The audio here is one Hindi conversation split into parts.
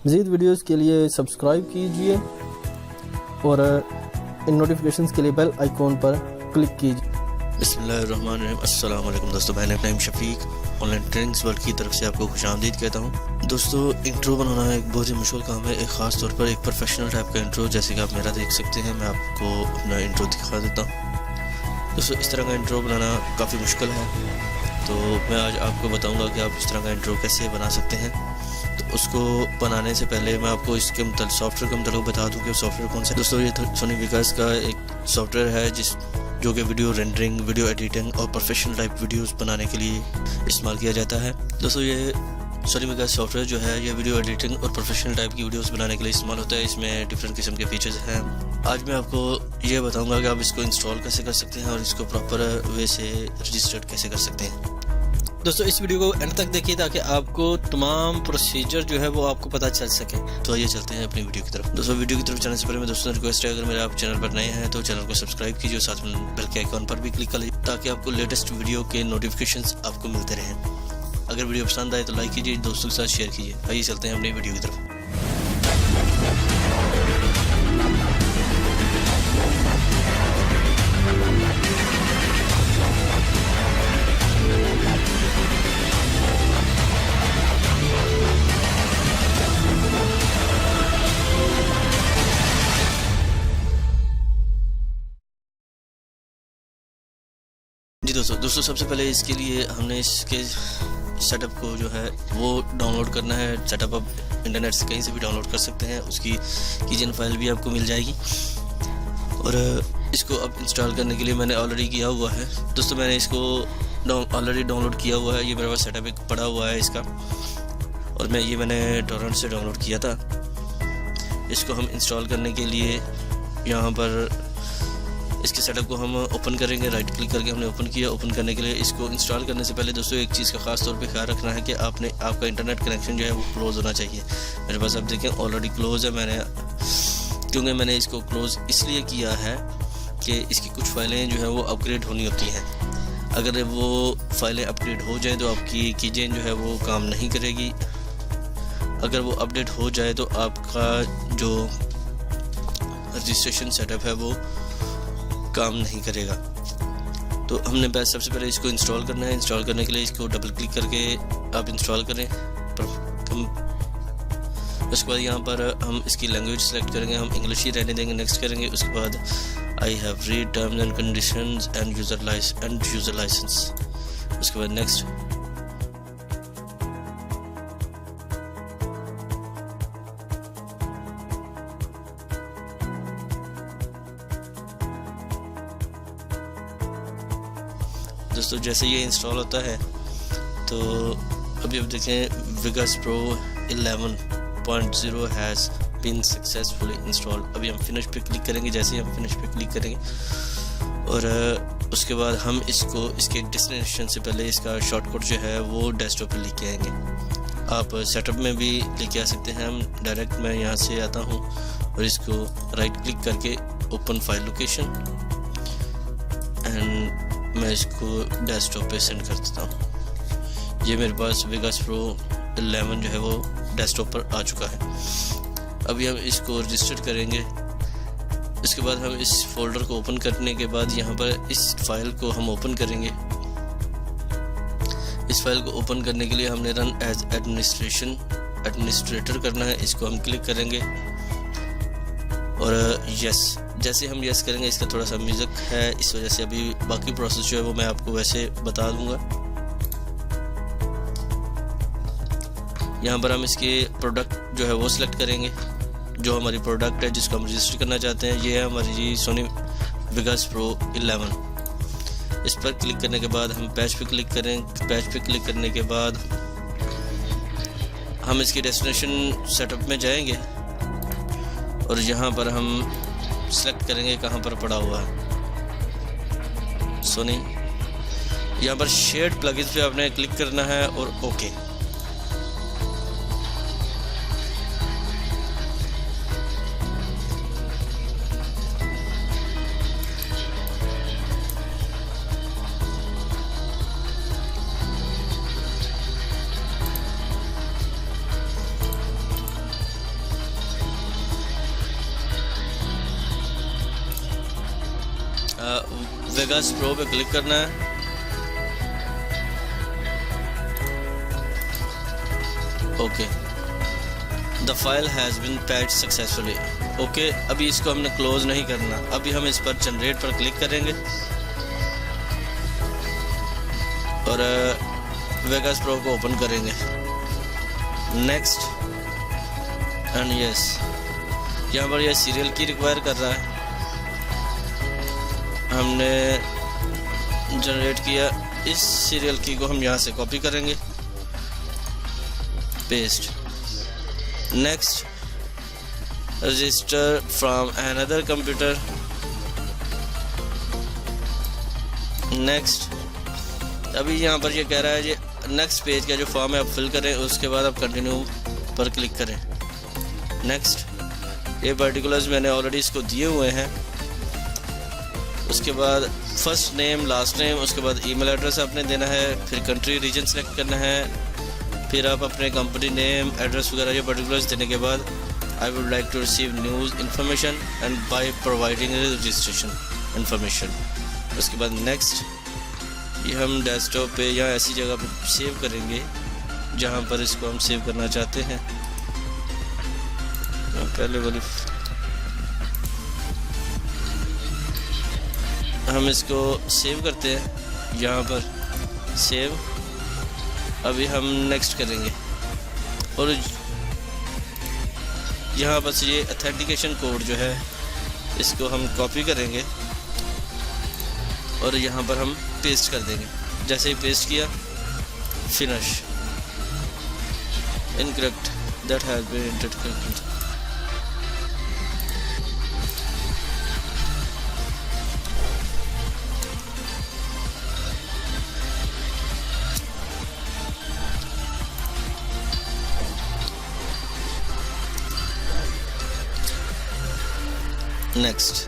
मज़ीद वीडियोस के लिए सब्सक्राइब कीजिए और इन नोटिफिकेशंस के लिए बेल आइकॉन पर क्लिक कीजिए। बिस्मिल्लाहिर्रहमानिर्रहीम। अस्सलाम वालेकुम दोस्तों, मैं नाइम शफीक ऑनलाइन ट्रेनिंग्स वर्ल्ड की तरफ से आपको खुशामदीद कहता हूँ। दोस्तों, इंट्रो बनाना एक बहुत ही मुश्किल काम है, एक ख़ास तौर पर एक प्रोफेशनल टाइप का इंट्रो, जैसे कि आप मेरा देख सकते हैं। मैं आपको अपना इंट्रो दिखा देता हूँ। दोस्तों, इस तरह का इंट्रो बनाना काफ़ी मुश्किल है, तो मैं आज आपको बताऊँगा कि आप इस तरह का इंट्रो कैसे बना सकते हैं। तो उसको बनाने से पहले मैं आपको इसके सॉफ्टवेयर के मतलब बता दूँ कि सॉफ्टवेयर कौन सा है। दोस्तों, ये सोनी विकास का एक सॉफ्टवेयर है जो कि वीडियो रेंडरिंग, वीडियो एडिटिंग और प्रोफेशनल टाइप वीडियोस बनाने के लिए इस्तेमाल किया जाता है। दोस्तों, ये सोनी विकास सॉफ्टवेयर जो है ये वीडियो एडिटिंग और प्रोफेशनल टाइप की वीडियोस बनाने के लिए इस्तेमाल होता है। इसमें डिफरेंट किस्म के फीचर्स हैं। आज मैं आपको ये बताऊंगा कि आप इसको इंस्टॉल कैसे कर सकते हैं और इसको प्रॉपर वे से रजिस्टर्ड कैसे कर सकते हैं। दोस्तों, इस वीडियो को एंड तक देखिए ताकि आपको तमाम प्रोसीजर जो है वो आपको पता चल सके। तो आइए चलते हैं अपनी वीडियो की तरफ। दोस्तों, वीडियो की तरफ जाने से पहले मैं दोस्तों रिक्वेस्ट है, अगर मेरे आप चैनल पर नए हैं तो चैनल को सब्सक्राइब कीजिए और साथ में बेल के आइकॉन पर भी क्लिक कर लीजिए ताकि आपको लेटेस्ट वीडियो के नोटिफिकेशंस आपको मिलते रहें। अगर वीडियो पसंद आए तो लाइक कीजिए, दोस्तों के साथ शेयर कीजिए। आइए चलते हैं अपनी वीडियो की तरफ। जी दोस्तों, सबसे पहले इसके लिए हमने इसके सेटअप को जो है वो डाउनलोड करना है। सेटअप आप इंटरनेट से कहीं से भी डाउनलोड कर सकते हैं, उसकी कीजन फाइल भी आपको मिल जाएगी। और इसको अब इंस्टॉल करने के लिए मैंने ऑलरेडी किया हुआ है। दोस्तों, मैंने इसको ऑलरेडी डाउनलोड किया हुआ है। ये मेरे पास सेटअप एक पड़ा हुआ है इसका, और मैंने टोरेंट से डाउनलोड किया था। इसको हम इंस्टॉल करने के लिए यहाँ पर इसके सेटअप को हम ओपन करेंगे। राइट क्लिक करके हमने ओपन किया। ओपन करने के लिए इसको इंस्टॉल करने से पहले दोस्तों एक चीज़ का ख़ास तौर पे ख्याल रखना है कि आपका इंटरनेट कनेक्शन जो है वो क्लोज़ होना चाहिए। मेरे पास आप देखें ऑलरेडी क्लोज़ है। क्योंकि मैंने इसको क्लोज़ इसलिए किया है कि इसकी कुछ फाइलें जो है वो अपग्रेड होनी होती हैं। अगर वो फाइलें अपग्रेड हो जाएँ तो आपकी कीजें जो है वो काम नहीं करेगी। अगर वो अपडेट हो जाए तो आपका जो रजिस्ट्रेशन सेटअप है वो काम नहीं करेगा। तो हमने सबसे पहले इसको इंस्टॉल करना है। इंस्टॉल करने के लिए इसको डबल क्लिक करके आप इंस्टॉल करें। उसके बाद यहाँ पर हम इसकी लैंग्वेज सेलेक्ट करेंगे, हम इंग्लिश ही रहने देंगे। नेक्स्ट करेंगे। उसके बाद I have read terms and conditions and user license. उसके बाद नेक्स्ट। दोस्तों, जैसे ये इंस्टॉल होता है तो अभी आप देखें Vegas pro 11.0 has been successfully installed. अभी हम फिनिश पे क्लिक करेंगे। जैसे ही हम फिनिश पे क्लिक करेंगे और उसके बाद हम इसको इसके डेस्टिनेशन से पहले इसका शॉर्टकट जो है वो डेस्कटॉप पे लेके आएंगे। आप सेटअप में भी लेके आ सकते हैं। हम डायरेक्ट मैं यहाँ से आता हूँ और इसको राइट क्लिक करके ओपन फाइल लोकेशन एंड मैं इसको डेस्कटॉप पे सेंड कर देता हूँ। ये मेरे पास विगास प्रो 11 जो है वो डेस्कटॉप पर आ चुका है। अभी हम इसको रजिस्टर करेंगे। इसके बाद हम इस फोल्डर को ओपन करने के बाद यहाँ पर इस फाइल को हम ओपन करेंगे। इस फाइल को ओपन करने के लिए हमने रन एज एडमिनिस्ट्रेटर करना है। इसको हम क्लिक करेंगे और यस। जैसे हम यस करेंगे, इसका थोड़ा सा म्यूज़िक है, इस वजह से अभी बाकी प्रोसेस जो है वो मैं आपको वैसे बता दूंगा। यहाँ पर हम इसके प्रोडक्ट जो है वो सिलेक्ट करेंगे। जो हमारी प्रोडक्ट है जिसको हम रजिस्टर करना चाहते हैं, ये है हमारी सोनी विगास प्रो 11। इस पर क्लिक करने के बाद हम पैच पे क्लिक करें। पैच पे क्लिक करने के बाद हम इसके डेस्टिनेशन सेटअप में जाएंगे और यहाँ पर हम सेलेक्ट करेंगे कहाँ पर पड़ा हुआ है सोनी। यहाँ पर शेयर्ड प्लगइन्स पे आपने क्लिक करना है और ओके। वेगास प्रो पे क्लिक करना है। Okay, the file has been patched successfully. Okay, अभी इसको हमने क्लोज नहीं करना, अभी हम इस पर जनरेट पर क्लिक करेंगे और वेगास प्रो को ओपन करेंगे। नेक्स्ट एंड यस, यहाँ पर यह सीरियल की रिक्वायर कर रहा है, हमने जनरेट किया। इस सीरियल की को हम यहाँ से कॉपी करेंगे, paste. Next, register from another computer. Next, अभी यहाँ पर ये कह रहा है, ये नेक्स्ट पेज का जो फॉर्म है आप फिल करें, उसके बाद आप कंटिन्यू पर क्लिक करें। नेक्स्ट, ये पर्टिकुलर्स मैंने ऑलरेडी इसको दिए हुए हैं। उसके बाद फर्स्ट नेम, लास्ट नेम, उसके बाद ईमेल एड्रेस आपने देना है, फिर कंट्री रीजन सेलेक्ट करना है, फिर आप अपने कंपनी नेम, एड्रेस वगैरह ये पर्टिकुलर्स देने के बाद I would like to receive news information and by providing registration information. उसके बाद नेक्स्ट, ये हम डेस्कटॉप पे या ऐसी जगह पे सेव करेंगे जहाँ पर इसको हम सेव करना चाहते हैं। पहले वाली हम इसको सेव करते हैं, यहाँ पर सेव। अभी हम नेक्स्ट करेंगे और यहाँ बस ये ऑथेंटिकेशन कोड जो है इसको हम कॉपी करेंगे और यहाँ पर हम पेस्ट कर देंगे। जैसे ही पेस्ट किया, finish. Incorrect, that has been entered correctly. Next,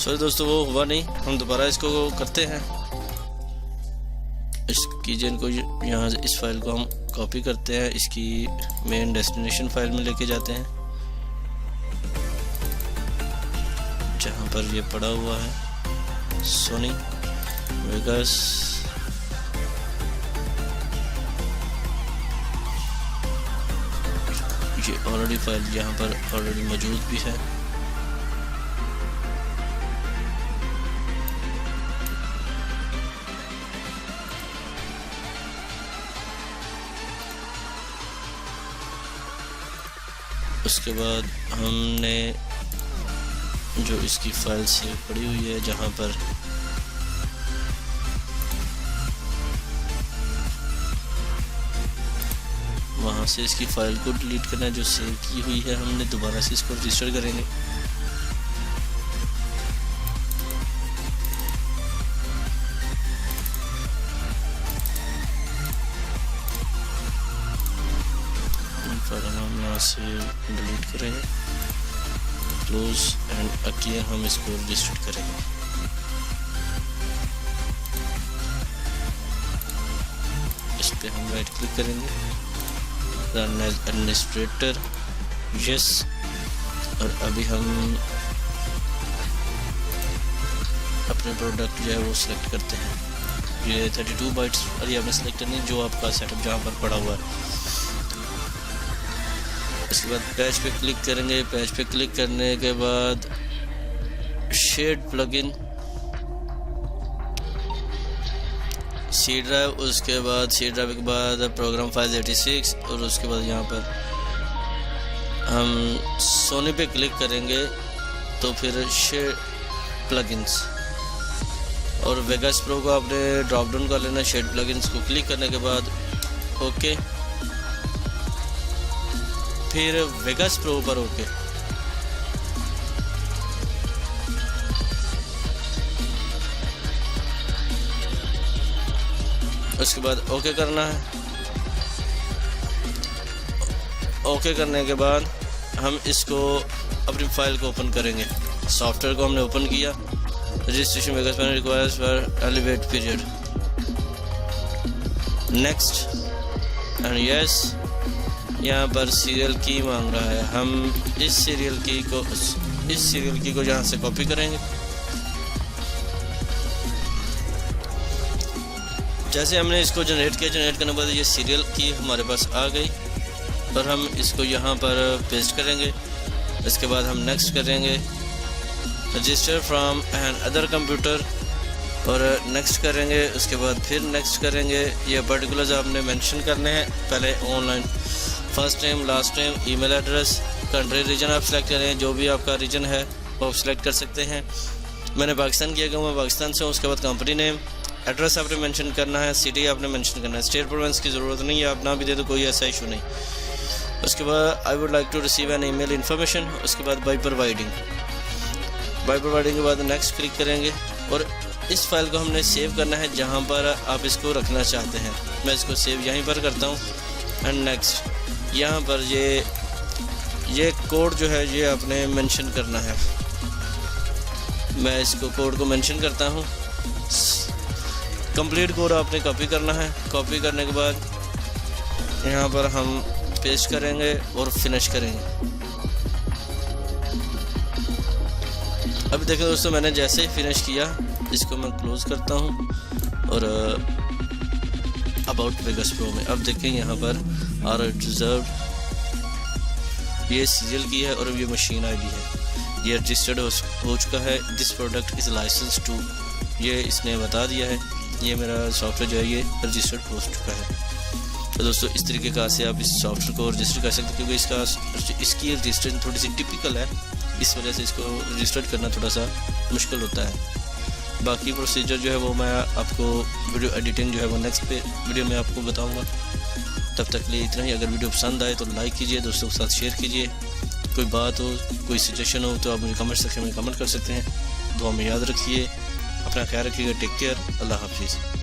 sorry दोस्तों, वो हुआ नहीं, हम दोबारा इसको करते हैं। इसकी जिन को यहाँ से इस फाइल को हम कॉपी करते हैं, इसकी मेन डेस्टिनेशन फाइल में लेके जाते हैं जहाँ पर ये पड़ा हुआ है, सोनी वेगास। ये ऑलरेडी फाइल यहाँ पर ऑलरेडी मौजूद भी है। उसके बाद हमने जो इसकी फाइल सेव पड़ी हुई है, जहाँ पर वहाँ से इसकी फाइल को डिलीट करना है जो सेव की हुई है हमने, दोबारा से इसको रजिस्टर करेंगे। हम यहाँ से डिलीट करेंगे, क्लोज एंड अगेन हम इसको रजिस्टर करेंगे। इस पे हम राइट क्लिक करेंगे, रन एज एडमिनिस्ट्रेटर, यस। और अभी हम अपने प्रोडक्ट जो है वो सिलेक्ट करते हैं। ये 32 बाइट्स और ये हमें सिलेक्ट करनी है जो आपका सेटअप जहाँ पर पड़ा हुआ है। उसके बाद पैच पे क्लिक करेंगे। पैच पे क्लिक करने के बाद शेड प्लगइन, सी ड्राइव, उसके बाद सी ड्राइव के बाद प्रोग्राम फाइल 86 और उसके बाद यहाँ पर हम सोनी पे क्लिक करेंगे तो फिर शेड प्लगइन्स और वेगास प्रो को आपने ड्रॉप डाउन कर लेना। शेड प्लगइन्स को क्लिक करने के बाद ओके, फिर वेगास प्रो पर ओके, उसके बाद ओके करना है। ओके करने के बाद हम इसको अपनी फाइल को ओपन करेंगे। सॉफ्टवेयर को हमने ओपन किया। Registration requires for elevate period, next and yes. यहाँ पर सीरियल की मांग रहा है, हम इस सीरियल की को यहाँ से कॉपी करेंगे। जैसे हमने इसको जनरेट किया, जनरेट करने के बाद ये सीरियल की हमारे पास आ गई और हम इसको यहाँ पर पेस्ट करेंगे। इसके बाद हम नेक्स्ट करेंगे, register from another computer, और नेक्स्ट करेंगे। उसके बाद फिर नेक्स्ट करेंगे। ये पर्टिकुलर्स आपने मेंशन करने हैं पहले online, first name, last name, email address, country, region आप सेलेक्ट करें, जो भी आपका रीजन है वो आप सेलेक्ट कर सकते हैं। मैंने पाकिस्तान किया, मैं पाकिस्तान से हूँ। उसके बाद कंपनी नेम, एड्रेस आपने मेंशन करना है, सिटी आपने मेंशन करना है। स्टेट प्रोविंस की ज़रूरत नहीं है, आप ना भी दे तो कोई ऐसा इशू नहीं। उसके बाद I would like to receive an email information. उसके बाद बाय प्रोवाइडिंग के बाद नेक्स्ट क्लिक करेंगे और इस फाइल को हमने सेव करना है जहाँ पर आप इसको रखना चाहते हैं। मैं इसको सेव यहीं पर करता हूँ एंड नेक्स्ट। यहाँ पर ये कोड जो है ये आपने मेंशन करना है। मैं इसको कोड को मेंशन करता हूँ। कंप्लीट कोड आपने कॉपी करना है। कॉपी करने के बाद यहाँ पर हम पेस्ट करेंगे और फिनिश करेंगे। अभी देखो दोस्तों, मैंने जैसे ही फिनिश किया, इसको मैं क्लोज करता हूँ और अबाउट वेगास प्रो में अब देखें यहाँ पर आर रिजर्व, ये सीरियल की है और ये मशीन आईडी है, ये रजिस्टर्ड हो चुका है। This product is license to, ये इसने बता दिया है। ये मेरा सॉफ्टवेयर जो है ये रजिस्टर्ड हो चुका है। तो दोस्तों इस तरीके से आप इस सॉफ्टवेयर को रजिस्टर कर सकते हैं, क्योंकि इसकी रजिस्ट्रेशन थोड़ी सी टिपिकल है, इस वजह से इसको रजिस्टर करना थोड़ा सा मुश्किल होता है। बाकी प्रोसीजर जो है वो मैं आपको वीडियो एडिटिंग जो है वो नेक्स्ट वीडियो में आपको बताऊंगा। तब तक के लिए इतना ही। अगर वीडियो पसंद आए तो लाइक कीजिए, दोस्तों के साथ शेयर कीजिए। कोई बात हो, कोई सजेशन हो तो आप मुझे कमेंट सेक्शन में कमेंट कर सकते हैं। दुआ में याद रखिए, अपना ख्याल रखिएगा। टेक केयर, अल्लाह हाफिज़।